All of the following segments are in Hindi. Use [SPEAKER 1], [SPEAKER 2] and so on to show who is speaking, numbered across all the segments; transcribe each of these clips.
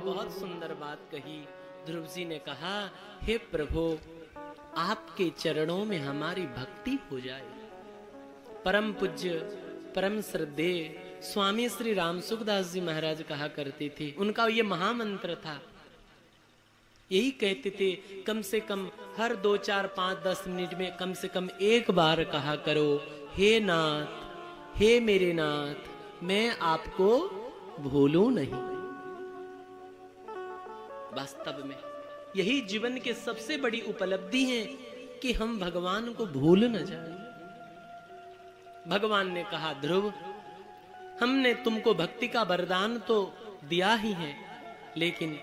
[SPEAKER 1] बहुत सुंदर बात कही। ध्रुव जी ने कहा, हे प्रभु, आपके चरणों में हमारी भक्ति हो जाए। परम पूज्य परम श्रद्धेय स्वामी श्री राम सुखदास जी महाराज कहा करते थे, उनका ये महामंत्र था, यही कहते थे, कम से कम हर 2, 4, 5, 10 मिनट में कम से कम एक बार कहा करो, हे नाथ, हे मेरे नाथ, मैं आपको भूलूं नहीं। वास्तव में यही जीवन के सबसे बड़ी उपलब्धि है कि हम भगवान को भूल न जाएं। भगवान ने कहा, ध्रुव, हमने तुमको भक्ति का वरदान तो दिया ही है, लेकिन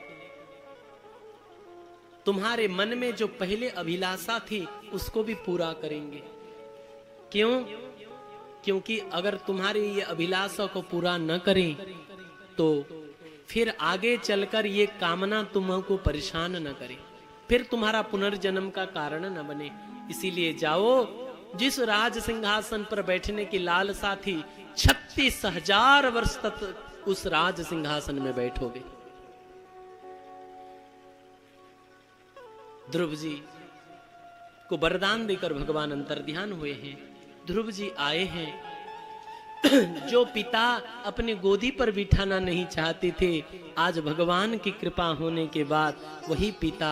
[SPEAKER 1] तुम्हारे मन में जो पहले अभिलाषा थी उसको भी पूरा करेंगे। क्यों? क्योंकि अगर तुम्हारी ये अभिलाषा को पूरा न करें तो फिर आगे चलकर ये कामना तुमको परेशान न करे, फिर तुम्हारा पुनर्जन्म का कारण न बने। इसीलिए जाओ, जिस राज सिंहासन पर बैठने की लालसा थी, 36,000 वर्ष तक उस राज सिंहासन में बैठोगे। ध्रुव जी को वरदान देकर भगवान अंतर्ध्यान हुए हैं। ध्रुव जी आए हैं। जो पिता अपने गोदी पर बिठाना नहीं चाहते थे, आज भगवान की कृपा होने के बाद वही पिता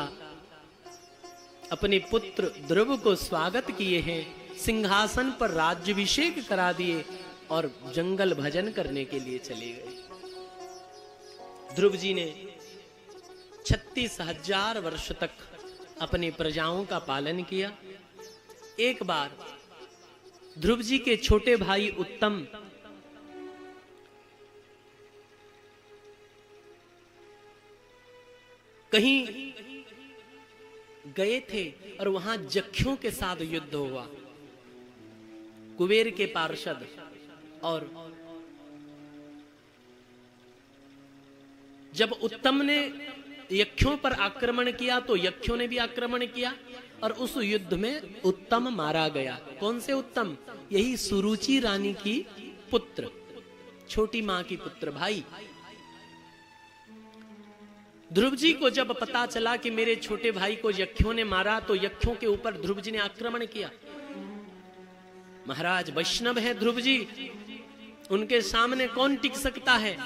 [SPEAKER 1] अपने पुत्र ध्रुव को स्वागत किए हैं, सिंहासन पर राज्याभिषेक करा दिए और जंगल भजन करने के लिए चले गए। ध्रुव जी ने 36,000 वर्ष तक अपनी प्रजाओं का पालन किया। एक बार ध्रुव जी के छोटे भाई उत्तम कहीं गए थे और वहां जख्यों के साथ युद्ध हुआ। कुबेर के पार्षद और जब उत्तम ने यक्षों पर आक्रमण किया तो यक्षों ने भी आक्रमण किया और उस युद्ध में उत्तम मारा गया। कौन से उत्तम? यही सुरुचि रानी की पुत्र, छोटी मां की पुत्र भाई। ध्रुव जी को जब पता चला कि मेरे छोटे भाई को यक्षों ने मारा तो यक्षों के ऊपर ध्रुव जी ने आक्रमण किया। महाराज वैष्णव है ध्रुव जी, उनके सामने कौन टिक सकता है?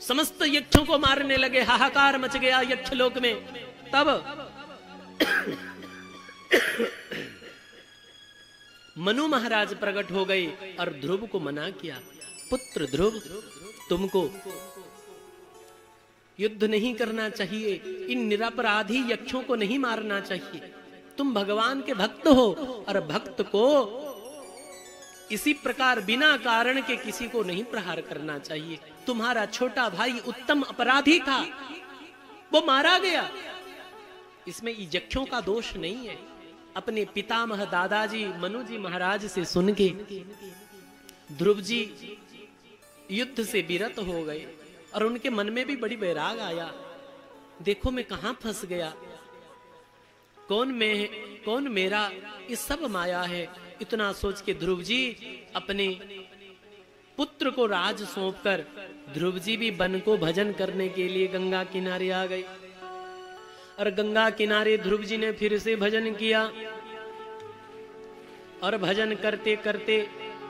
[SPEAKER 1] समस्त यक्षों को मारने लगे, हाहाकार मच गया यक्षलोक में। तब मनु महाराज प्रकट हो गए और ध्रुव को मना किया, पुत्र ध्रुव, तुमको युद्ध नहीं करना चाहिए, इन निरपराधी यक्षों को नहीं मारना चाहिए। तुम भगवान के भक्त हो और भक्त को इसी प्रकार बिना कारण के किसी को नहीं प्रहार करना चाहिए। तुम्हारा छोटा भाई उत्तम अपराधी था, वो मारा गया, इसमें यक्षों का दोष नहीं है। अपने पितामह दादाजी मनु जी महाराज से सुन के ध्रुव जी युद्ध से विरत हो गए और उनके मन में भी बड़ी वैराग आया, देखो मैं कहां फंस गया, कौन मेरा, ये सब माया है। इतना सोच के ध्रुव जी अपने पुत्र को राज सौंपकर ध्रुव जी भी वन को भजन करने के लिए गंगा किनारे आ गए। और गंगा किनारे ध्रुव जी ने फिर से भजन किया और भजन करते करते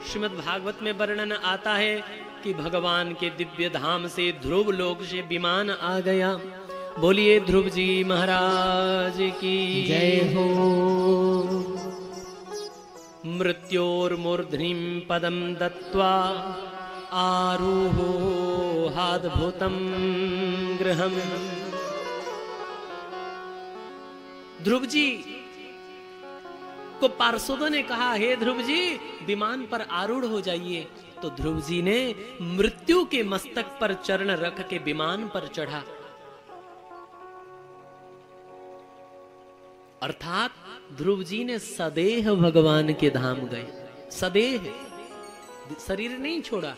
[SPEAKER 1] श्रीमद् भागवत में वर्णन आता है कि भगवान के दिव्य धाम से ध्रुव लोक से विमान आ गया। बोलिए ध्रुव जी महाराज की
[SPEAKER 2] जय हो।
[SPEAKER 1] मृत्योर्मूर्ध्निं पदं दत्त्वा आरुहो हाद्भुतं गृहम्। ध्रुव जी को पार्षदों ने कहा, हे ध्रुव जी विमान पर आरूढ़ हो जाइए। तो ध्रुव जी ने मृत्यु के मस्तक पर चरण रख के विमान पर चढ़ा, अर्थात ध्रुव जी ने सदेह भगवान के धाम गए। सदेह, शरीर नहीं छोड़ा,